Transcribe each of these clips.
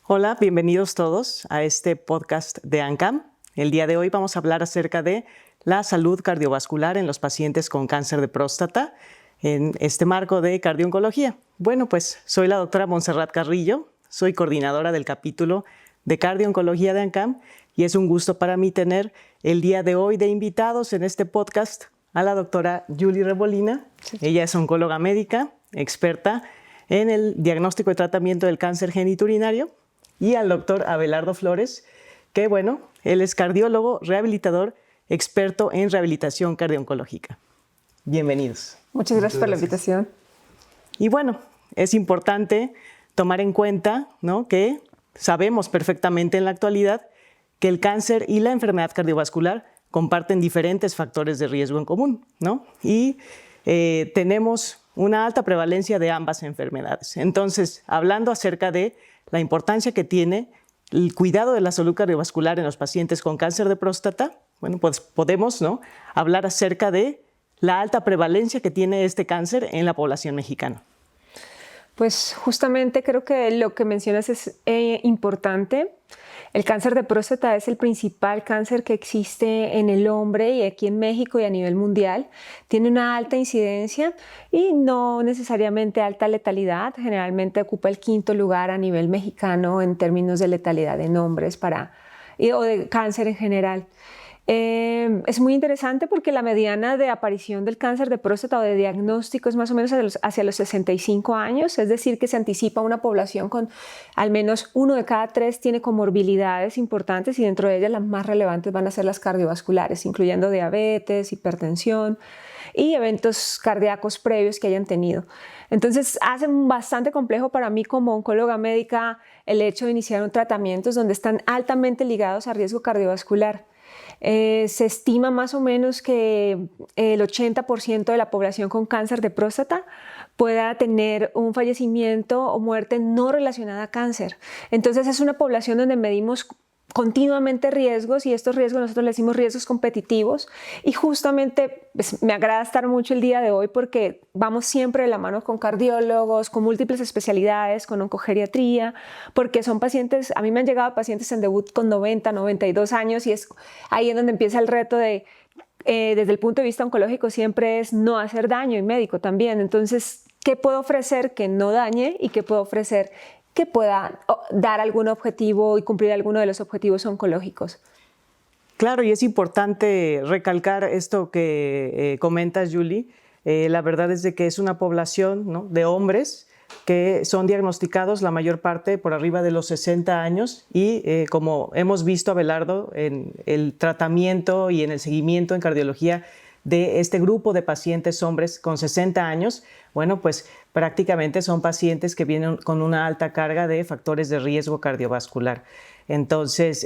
Hola, bienvenidos todos a este podcast de ANCAM. El día de hoy vamos a hablar acerca de la salud cardiovascular en los pacientes con cáncer de próstata en este marco de cardio-oncología. Bueno, pues soy la doctora Montserrat Carrillo, soy coordinadora del capítulo de cardio-oncología de ANCAM y es un gusto para mí tener el día de hoy de invitados en este podcast a la doctora Julie Rebolina. Ella es oncóloga médica, experta en el diagnóstico y tratamiento del cáncer genitourinario, y al doctor Abelardo Flores, que bueno, él es cardiólogo, rehabilitador, experto en rehabilitación cardio-oncológica. Bienvenidos. Muchas gracias por la invitación. Y bueno, es importante tomar en cuenta, ¿no?, que sabemos perfectamente en la actualidad que el cáncer y la enfermedad cardiovascular comparten diferentes factores de riesgo en común, ¿no? Y tenemos una alta prevalencia de ambas enfermedades. Entonces, hablando acerca de la importancia que tiene el cuidado de la salud cardiovascular en los pacientes con cáncer de próstata, bueno, pues podemos, ¿no?, hablar acerca de la alta prevalencia que tiene este cáncer en la población mexicana. Pues justamente creo que lo que mencionas es importante. El cáncer de próstata es el principal cáncer que existe en el hombre y aquí en México y a nivel mundial. Tiene una alta incidencia y no necesariamente alta letalidad. Generalmente ocupa el 5º lugar a nivel mexicano en términos de letalidad en hombres o de cáncer en general. Es muy interesante porque la mediana de aparición del cáncer de próstata o de diagnóstico es más o menos hacia los 65 años, es decir, que se anticipa una población con al menos 1 de cada 3 tiene comorbilidades importantes y dentro de ellas las más relevantes van a ser las cardiovasculares, incluyendo diabetes, hipertensión y eventos cardíacos previos que hayan tenido. Entonces hace bastante complejo para mí como oncóloga médica el hecho de iniciar un tratamiento donde están altamente ligados a riesgo cardiovascular. Se estima más o menos que el 80% de la población con cáncer de próstata pueda tener un fallecimiento o muerte no relacionada a cáncer. Entonces es una población donde medimos continuamente riesgos y estos riesgos nosotros le decimos riesgos competitivos y justamente pues, me agrada estar mucho el día de hoy porque vamos siempre de la mano con cardiólogos, con múltiples especialidades, con oncogeriatría, porque son pacientes, a mí me han llegado pacientes en debut con 90, 92 años y es ahí en donde empieza el reto de desde el punto de vista oncológico siempre es no hacer daño y médico también. Entonces, ¿qué puedo ofrecer que no dañe y qué puedo ofrecer que pueda dar algún objetivo y cumplir alguno de los objetivos oncológicos? Claro, y es importante recalcar esto que comentas, Julie. La verdad es de que es una población, ¿no?, de hombres que son diagnosticados la mayor parte por arriba de los 60 años y como hemos visto, Abelardo, en el tratamiento y en el seguimiento en cardiología de este grupo de pacientes hombres con 60 años, bueno, pues prácticamente son pacientes que vienen con una alta carga de factores de riesgo cardiovascular. Entonces,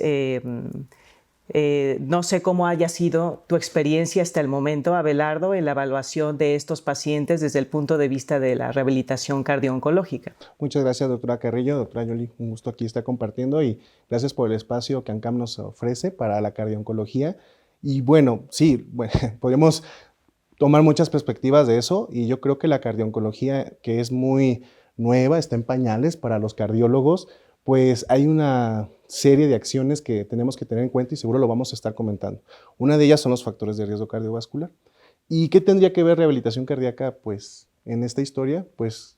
no sé cómo haya sido tu experiencia hasta el momento, Abelardo, en la evaluación de estos pacientes desde el punto de vista de la rehabilitación cardio-oncológica. Muchas gracias, doctora Carrillo, doctora Julie, un gusto aquí estar compartiendo y gracias por el espacio que ANCAM nos ofrece para la cardio-oncología. Y bueno, sí, podemos tomar muchas perspectivas de eso y yo creo que la cardio-oncología, que es muy nueva, está en pañales para los cardiólogos, pues hay una serie de acciones que tenemos que tener en cuenta y seguro lo vamos a estar comentando. Una de ellas son los factores de riesgo cardiovascular. ¿Y qué tendría que ver rehabilitación cardíaca? Pues en esta historia, pues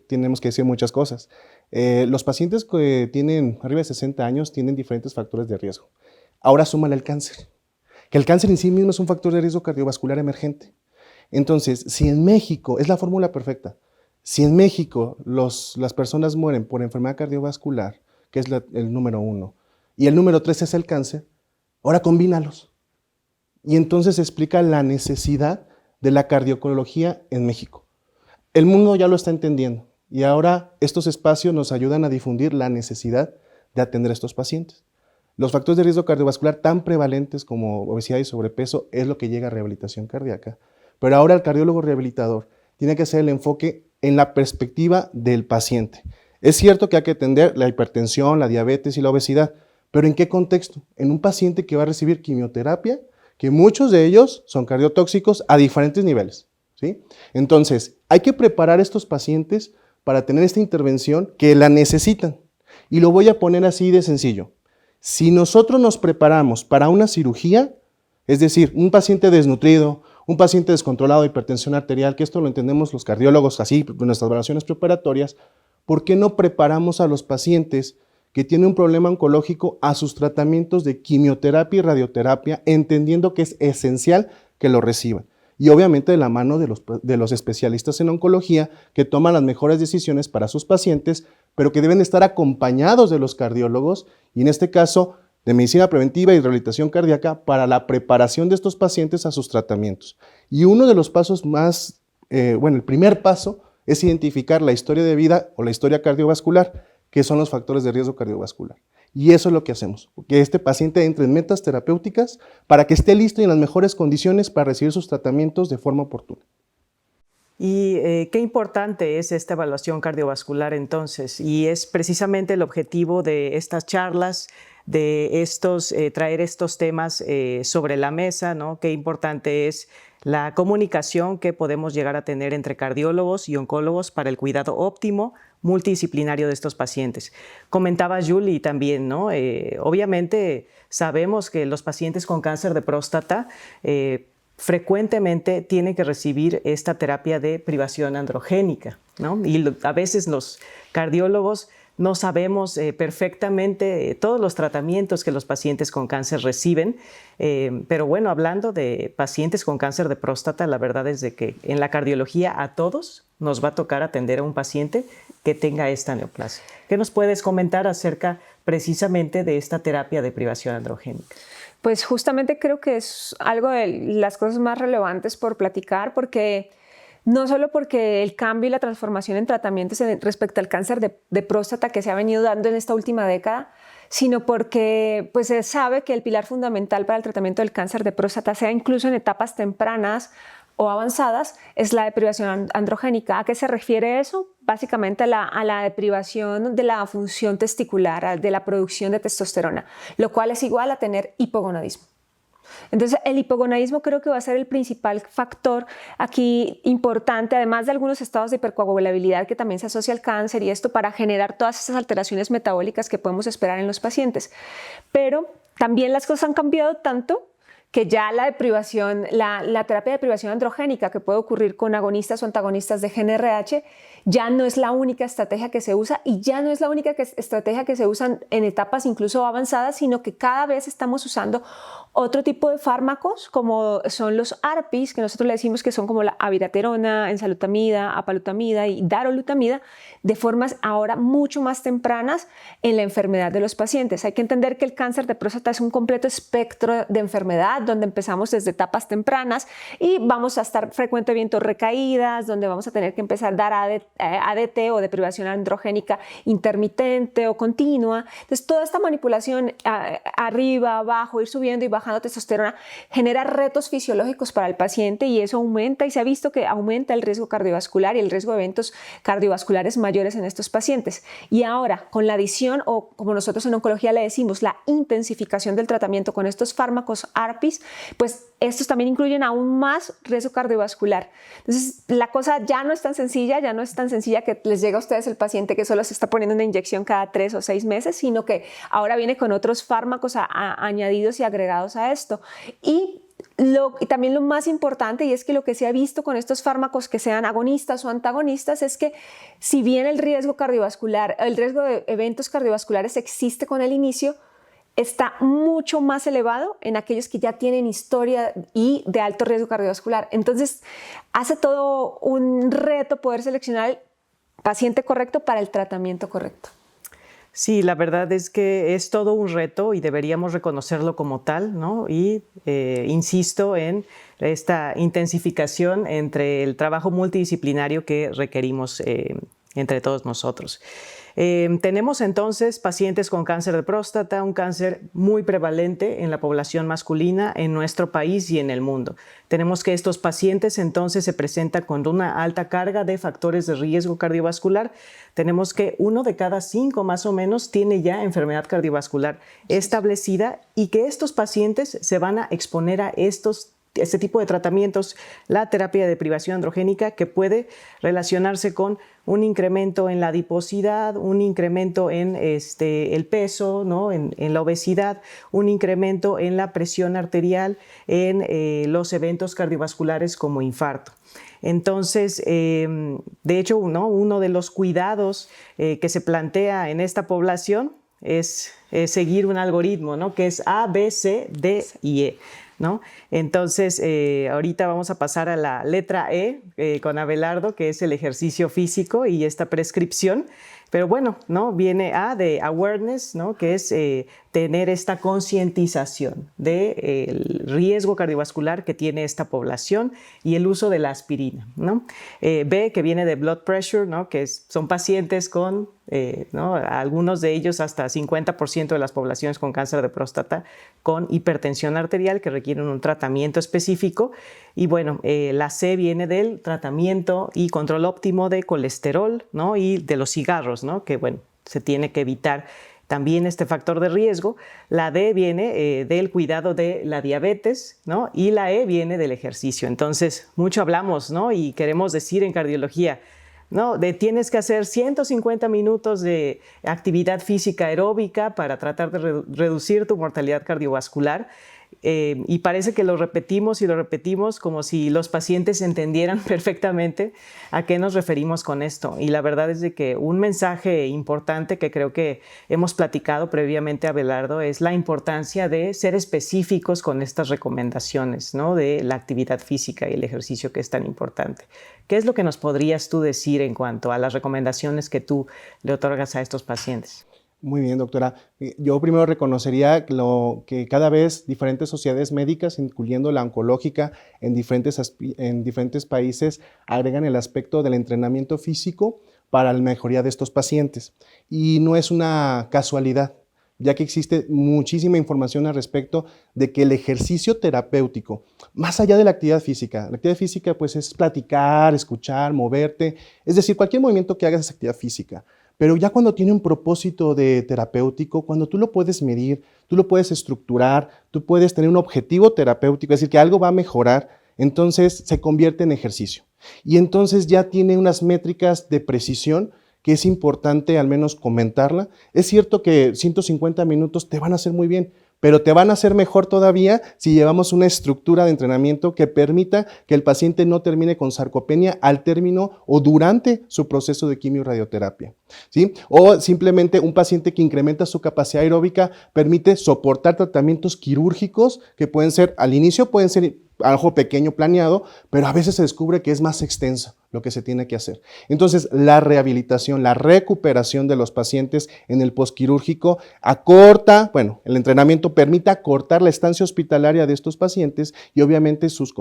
tenemos que decir muchas cosas. Los pacientes que tienen arriba de 60 años tienen diferentes factores de riesgo. Ahora súmale el cáncer, que el cáncer en sí mismo es un factor de riesgo cardiovascular emergente. Entonces, si en México, es la fórmula perfecta, si en México las personas mueren por enfermedad cardiovascular, que es el número 1, y el número 3 es el cáncer, ahora combínalos. Y entonces explica la necesidad de la cardio-oncología en México. El mundo ya lo está entendiendo y ahora estos espacios nos ayudan a difundir la necesidad de atender a estos pacientes. Los factores de riesgo cardiovascular tan prevalentes como obesidad y sobrepeso es lo que llega a rehabilitación cardíaca. Pero ahora el cardiólogo rehabilitador tiene que hacer el enfoque en la perspectiva del paciente. Es cierto que hay que atender la hipertensión, la diabetes y la obesidad, pero ¿en qué contexto? En un paciente que va a recibir quimioterapia, que muchos de ellos son cardiotóxicos a diferentes niveles, ¿sí? Entonces, hay que preparar a estos pacientes para tener esta intervención que la necesitan. Y lo voy a poner así de sencillo. Si nosotros nos preparamos para una cirugía, es decir, un paciente desnutrido, un paciente descontrolado de hipertensión arterial, que esto lo entendemos los cardiólogos así, en nuestras evaluaciones preparatorias, ¿por qué no preparamos a los pacientes que tienen un problema oncológico a sus tratamientos de quimioterapia y radioterapia, entendiendo que es esencial que lo reciban? Y obviamente de la mano de los especialistas en oncología que toman las mejores decisiones para sus pacientes, pero que deben estar acompañados de los cardiólogos y en este caso de medicina preventiva y rehabilitación cardíaca para la preparación de estos pacientes a sus tratamientos. Y uno de los pasos más, el primer paso es identificar la historia de vida o la historia cardiovascular, que son los factores de riesgo cardiovascular. Y eso es lo que hacemos, que este paciente entre en metas terapéuticas para que esté listo y en las mejores condiciones para recibir sus tratamientos de forma oportuna. Y qué importante es esta evaluación cardiovascular entonces, y es precisamente el objetivo de estas charlas, de traer estos temas sobre la mesa, ¿no? Qué importante es la comunicación que podemos llegar a tener entre cardiólogos y oncólogos para el cuidado óptimo multidisciplinario de estos pacientes. Comentaba Julie también, ¿no? Obviamente sabemos que los pacientes con cáncer de próstata frecuentemente tienen que recibir esta terapia de privación androgénica, ¿no? Y a veces los cardiólogos no sabemos perfectamente todos los tratamientos que los pacientes con cáncer reciben, pero bueno, hablando de pacientes con cáncer de próstata, la verdad es de que en la cardiología a todos nos va a tocar atender a un paciente que tenga esta neoplasia. ¿Qué nos puedes comentar acerca precisamente de esta terapia de privación androgénica? Pues justamente creo que es algo de las cosas más relevantes por platicar, porque no solo porque el cambio y la transformación en tratamientos respecto al cáncer de próstata que se ha venido dando en esta última década, sino porque pues, se sabe que el pilar fundamental para el tratamiento del cáncer de próstata, sea incluso en etapas tempranas o avanzadas, es la deprivación androgénica. ¿A qué se refiere eso? Básicamente a la deprivación de la función testicular, de la producción de testosterona, lo cual es igual a tener hipogonadismo. Entonces, el hipogonadismo creo que va a ser el principal factor aquí importante, además de algunos estados de hipercoagulabilidad que también se asocia al cáncer y esto para generar todas esas alteraciones metabólicas que podemos esperar en los pacientes. Pero también las cosas han cambiado tanto que ya la terapia de privación androgénica que puede ocurrir con agonistas o antagonistas de GnRH ya no es la única estrategia que se usa y ya no es la única estrategia que se usa en etapas incluso avanzadas, sino que cada vez estamos usando otro tipo de fármacos como son los ARPIs, que nosotros le decimos que son como la abiraterona, enzalutamida, apalutamida y darolutamida, de formas ahora mucho más tempranas en la enfermedad de los pacientes. Hay que entender que el cáncer de próstata es un completo espectro de enfermedad donde empezamos desde etapas tempranas y vamos a estar frecuentemente viendo recaídas, donde vamos a tener que empezar a dar ADT o deprivación androgénica intermitente o continua. Entonces, toda esta manipulación arriba, abajo, ir subiendo y bajando testosterona genera retos fisiológicos para el paciente y eso aumenta y se ha visto que aumenta el riesgo cardiovascular y el riesgo de eventos cardiovasculares mayores en estos pacientes. Y ahora, con la adición o como nosotros en oncología le decimos, la intensificación del tratamiento con estos fármacos ARPIs, pues estos también incluyen aún más riesgo cardiovascular. Entonces, la cosa ya no es tan sencilla, que les llega a ustedes el paciente que solo se está poniendo una inyección cada 3 o 6 meses, sino que ahora viene con otros fármacos añadidos y agregados a esto. Y también lo más importante, y es que lo que se ha visto con estos fármacos que sean agonistas o antagonistas, es que si bien el riesgo cardiovascular, el riesgo de eventos cardiovasculares existe con el inicio, está mucho más elevado en aquellos que ya tienen historia y de alto riesgo cardiovascular. Entonces, hace todo un reto poder seleccionar el paciente correcto para el tratamiento correcto. Sí, la verdad es que es todo un reto y deberíamos reconocerlo como tal, ¿no? Y insisto en esta intensificación entre el trabajo multidisciplinario que requerimos entre todos nosotros. Tenemos entonces pacientes con cáncer de próstata, un cáncer muy prevalente en la población masculina en nuestro país y en el mundo. Tenemos que estos pacientes entonces se presentan con una alta carga de factores de riesgo cardiovascular. Tenemos que 1 de cada 5 más o menos tiene ya enfermedad cardiovascular establecida y que estos pacientes se van a exponer a este tipo de tratamientos, la terapia de privación androgénica, que puede relacionarse con un incremento en la adiposidad, un incremento en el peso, ¿no? en la obesidad, un incremento en la presión arterial, en los eventos cardiovasculares como infarto. Entonces, de hecho, uno de los cuidados que se plantea en esta población es seguir un algoritmo, ¿no? Que es A, B, C, D y E, ¿no? Entonces, ahorita vamos a pasar a la letra E con Abelardo, que es el ejercicio físico y esta prescripción. Pero bueno, ¿no? Viene A de awareness, ¿no? Que es tener esta concientización del riesgo cardiovascular que tiene esta población y el uso de la aspirina, ¿no? B, que viene de blood pressure, ¿no? Que son pacientes con, ¿no? Algunos de ellos hasta 50% de las poblaciones con cáncer de próstata con hipertensión arterial que requieren un tratamiento específico. Y bueno, la C viene del tratamiento y control óptimo de colesterol, ¿no? Y de los cigarros, ¿no? Que bueno, se tiene que evitar también este factor de riesgo. La D viene del cuidado de la diabetes, ¿no? Y la E viene del ejercicio. Entonces, mucho hablamos, ¿no? Y queremos decir en cardiología, ¿no? Tienes que hacer 150 minutos de actividad física aeróbica para tratar de reducir tu mortalidad cardiovascular. Y parece que lo repetimos y lo repetimos como si los pacientes entendieran perfectamente a qué nos referimos con esto. Y la verdad es de que un mensaje importante que creo que hemos platicado previamente, Abelardo, es la importancia de ser específicos con estas recomendaciones, ¿no? De la actividad física y el ejercicio, que es tan importante. ¿Qué es lo que nos podrías tú decir en cuanto a las recomendaciones que tú le otorgas a estos pacientes? Muy bien, doctora. Yo primero reconocería que cada vez diferentes sociedades médicas, incluyendo la oncológica, en diferentes países, agregan el aspecto del entrenamiento físico para la mejoría de estos pacientes. Y no es una casualidad, ya que existe muchísima información al respecto de que el ejercicio terapéutico, más allá de la actividad física pues es platicar, escuchar, moverte, es decir, cualquier movimiento que hagas es actividad física. Pero ya cuando tiene un propósito terapéutico, cuando tú lo puedes medir, tú lo puedes estructurar, tú puedes tener un objetivo terapéutico, es decir, que algo va a mejorar, entonces se convierte en ejercicio. Y entonces ya tiene unas métricas de precisión que es importante al menos comentarla. Es cierto que 150 minutos te van a hacer muy bien, pero te van a hacer mejor todavía si llevamos una estructura de entrenamiento que permita que el paciente no termine con sarcopenia al término o durante su proceso de quimio-radioterapia, ¿sí? O simplemente un paciente que incrementa su capacidad aeróbica permite soportar tratamientos quirúrgicos que pueden ser, al inicio pueden ser algo pequeño planeado, pero a veces se descubre que es más extenso lo que se tiene que hacer. Entonces, la rehabilitación, la recuperación de los pacientes en el postquirúrgico el entrenamiento permite acortar la estancia hospitalaria de estos pacientes y obviamente sus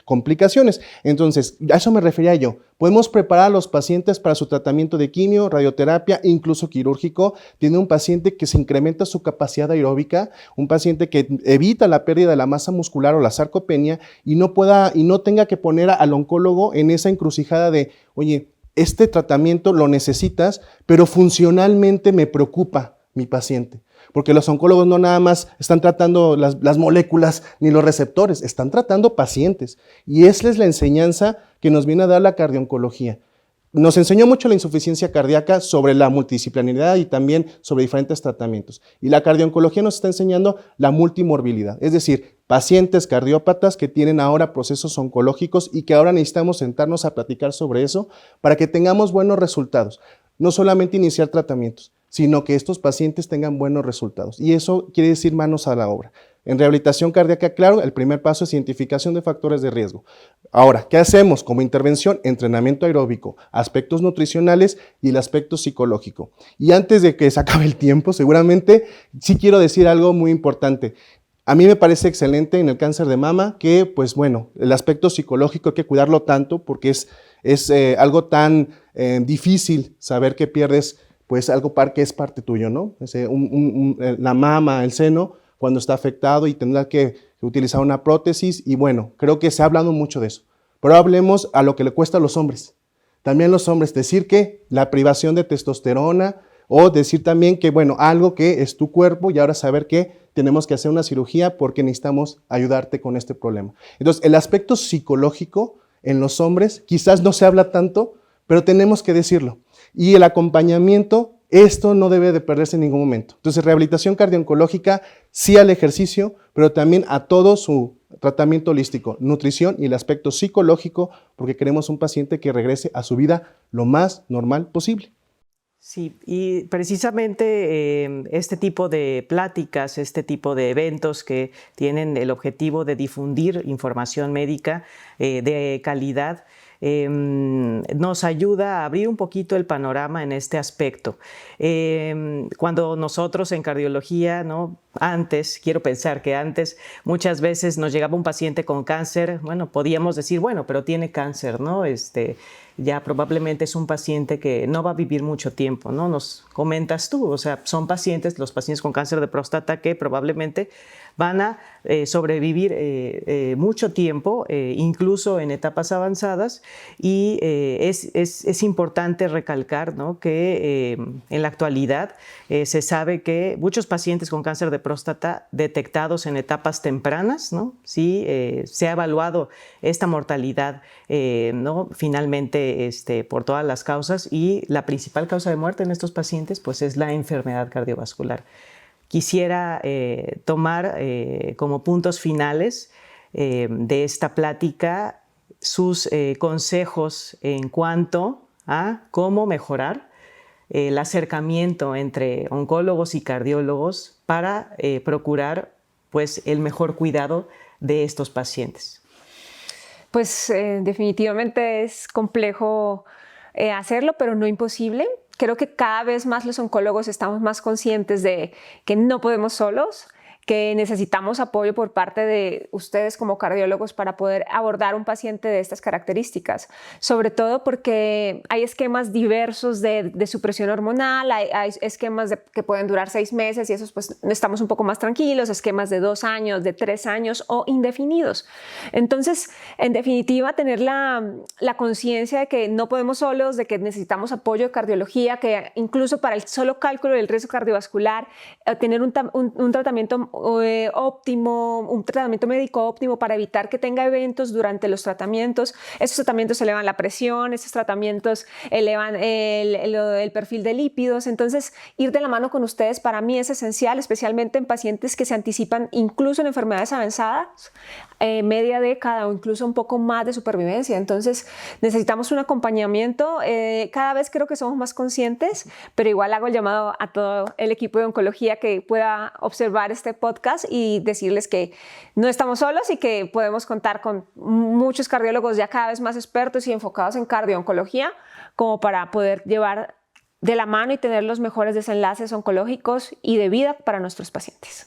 complicaciones. Entonces, a eso me refería yo. Podemos preparar a los pacientes para su tratamiento de quimio, radioterapia, incluso quirúrgico. Tiene un paciente que se incrementa su capacidad aeróbica, un paciente que evita la pérdida de la masa muscular o la sarcopenia y no tenga que poner al oncólogo en esa encrucijada de, oye, este tratamiento lo necesitas, pero funcionalmente me preocupa mi paciente. Porque los oncólogos no nada más están tratando las moléculas ni los receptores, están tratando pacientes. Y esa es la enseñanza que nos viene a dar la cardiooncología. Nos enseñó mucho la insuficiencia cardíaca sobre la multidisciplinaridad y también sobre diferentes tratamientos. Y la cardiooncología nos está enseñando la multimorbilidad, es decir, pacientes cardiópatas que tienen ahora procesos oncológicos y que ahora necesitamos sentarnos a platicar sobre eso para que tengamos buenos resultados. No solamente iniciar tratamientos, sino que estos pacientes tengan buenos resultados. Y eso quiere decir manos a la obra. En rehabilitación cardíaca, claro, el primer paso es identificación de factores de riesgo. Ahora, ¿qué hacemos como intervención? Entrenamiento aeróbico, aspectos nutricionales y el aspecto psicológico. Y antes de que se acabe el tiempo, seguramente sí quiero decir algo muy importante. A mí me parece excelente en el cáncer de mama que, pues bueno, el aspecto psicológico hay que cuidarlo tanto porque es algo tan difícil saber que pierdes pues algo que es parte tuyo, ¿no? La mama, el seno, cuando está afectado y tendrá que utilizar una prótesis y bueno, creo que se ha hablado mucho de eso. Pero hablemos a lo que le cuesta a los hombres. También los hombres, decir que la privación de testosterona o decir también que, bueno, algo que es tu cuerpo y ahora saber que tenemos que hacer una cirugía porque necesitamos ayudarte con este problema. Entonces, el aspecto psicológico en los hombres quizás no se habla tanto, pero tenemos que decirlo. Y el acompañamiento, esto no debe de perderse en ningún momento. Entonces, rehabilitación cardiooncológica, sí al ejercicio, pero también a todo su tratamiento holístico, nutrición y el aspecto psicológico, porque queremos un paciente que regrese a su vida lo más normal posible. Sí, y precisamente este tipo de pláticas, este tipo de eventos que tienen el objetivo de difundir información médica de calidad, nos ayuda a abrir un poquito el panorama en este aspecto. Cuando nosotros en cardiología, ¿no? Quiero pensar que antes muchas veces nos llegaba un paciente con cáncer, bueno, podíamos decir, bueno, pero tiene cáncer, ¿no? Ya probablemente es un paciente que no va a vivir mucho tiempo, ¿no? Nos comentas tú, o sea, son pacientes, los pacientes con cáncer de próstata que probablemente van a sobrevivir mucho tiempo, incluso en etapas avanzadas, y es importante recalcar, ¿no? Que en la actualidad se sabe que muchos pacientes con cáncer de próstata detectados en etapas tempranas, ¿no? Sí, se ha evaluado esta mortalidad, ¿no? Finalmente por todas las causas, y la principal causa de muerte en estos pacientes pues, es la enfermedad cardiovascular. Quisiera tomar como puntos finales de esta plática sus consejos en cuanto a cómo mejorar el acercamiento entre oncólogos y cardiólogos para procurar pues, el mejor cuidado de estos pacientes. Pues definitivamente es complejo hacerlo, pero no imposible. Creo que cada vez más los oncólogos estamos más conscientes de que no podemos solos, que necesitamos apoyo por parte de ustedes como cardiólogos para poder abordar un paciente de estas características, sobre todo porque hay esquemas diversos de supresión hormonal, hay esquemas que pueden durar 6 meses y esos pues estamos un poco más tranquilos, esquemas de 2 años, de 3 años o indefinidos. Entonces, en definitiva, tener la conciencia de que no podemos solos, de que necesitamos apoyo de cardiología, que incluso para el solo cálculo del riesgo cardiovascular, tener un tratamiento óptimo, un tratamiento médico óptimo para evitar que tenga eventos durante los tratamientos. Estos tratamientos elevan la presión, estos tratamientos elevan el perfil de lípidos. Entonces, ir de la mano con ustedes para mí es esencial, especialmente en pacientes que se anticipan incluso en enfermedades avanzadas, media década o incluso un poco más de supervivencia. Entonces, necesitamos un acompañamiento. Cada vez creo que somos más conscientes, pero igual hago el llamado a todo el equipo de oncología que pueda observar este podcast y decirles que no estamos solos y que podemos contar con muchos cardiólogos ya cada vez más expertos y enfocados en cardio-oncología como para poder llevar de la mano y tener los mejores desenlaces oncológicos y de vida para nuestros pacientes.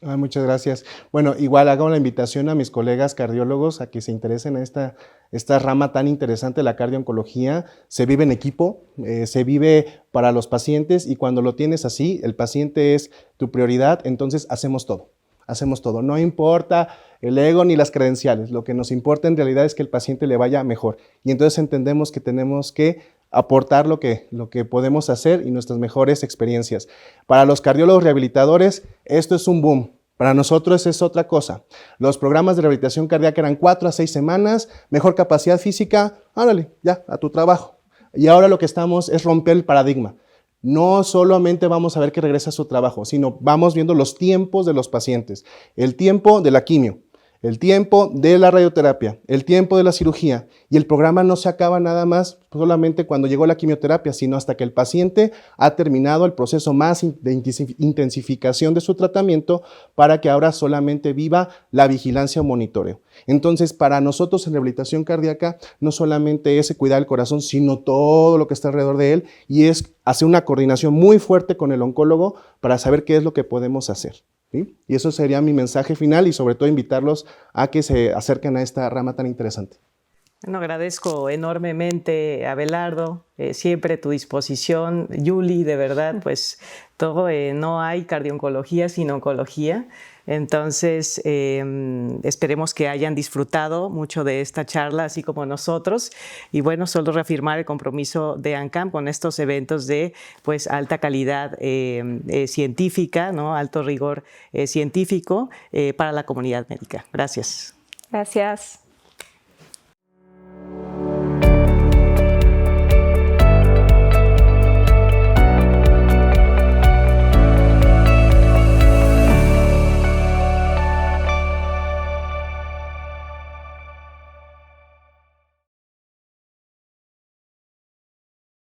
Muchas gracias. Bueno, igual hago la invitación a mis colegas cardiólogos a que se interesen en esta rama tan interesante de la cardio-oncología. Se vive en equipo, se vive para los pacientes, y cuando lo tienes así, el paciente es tu prioridad, entonces hacemos todo. Hacemos todo. No importa el ego ni las credenciales. Lo que nos importa en realidad es que el paciente le vaya mejor. Y entonces entendemos que tenemos que aportar lo que podemos hacer y nuestras mejores experiencias. Para los cardiólogos rehabilitadores, esto es un boom. Para nosotros es otra cosa. Los programas de rehabilitación cardíaca eran 4 a 6 semanas, mejor capacidad física, ándale, ya, a tu trabajo. Y ahora lo que estamos es romper el paradigma. No solamente vamos a ver que regresa a su trabajo, sino vamos viendo los tiempos de los pacientes. El tiempo de la quimio, el tiempo de la radioterapia, el tiempo de la cirugía, y el programa no se acaba nada más solamente cuando llegó la quimioterapia, sino hasta que el paciente ha terminado el proceso más de intensificación de su tratamiento para que ahora solamente viva la vigilancia o monitoreo. Entonces, para nosotros en rehabilitación cardíaca no solamente es cuidar el corazón, sino todo lo que está alrededor de él, y es hacer una coordinación muy fuerte con el oncólogo para saber qué es lo que podemos hacer. ¿Sí? Y eso sería mi mensaje final, y sobre todo invitarlos a que se acerquen a esta rama tan interesante. Bueno, agradezco enormemente, Abelardo, siempre a tu disposición. Yuli, de verdad, pues todo, no hay cardio-oncología sin oncología. Entonces, esperemos que hayan disfrutado mucho de esta charla, así como nosotros. Y bueno, solo reafirmar el compromiso de ANCAM con estos eventos de pues, alta calidad científica, ¿no? Alto rigor científico para la comunidad médica. Gracias. Gracias.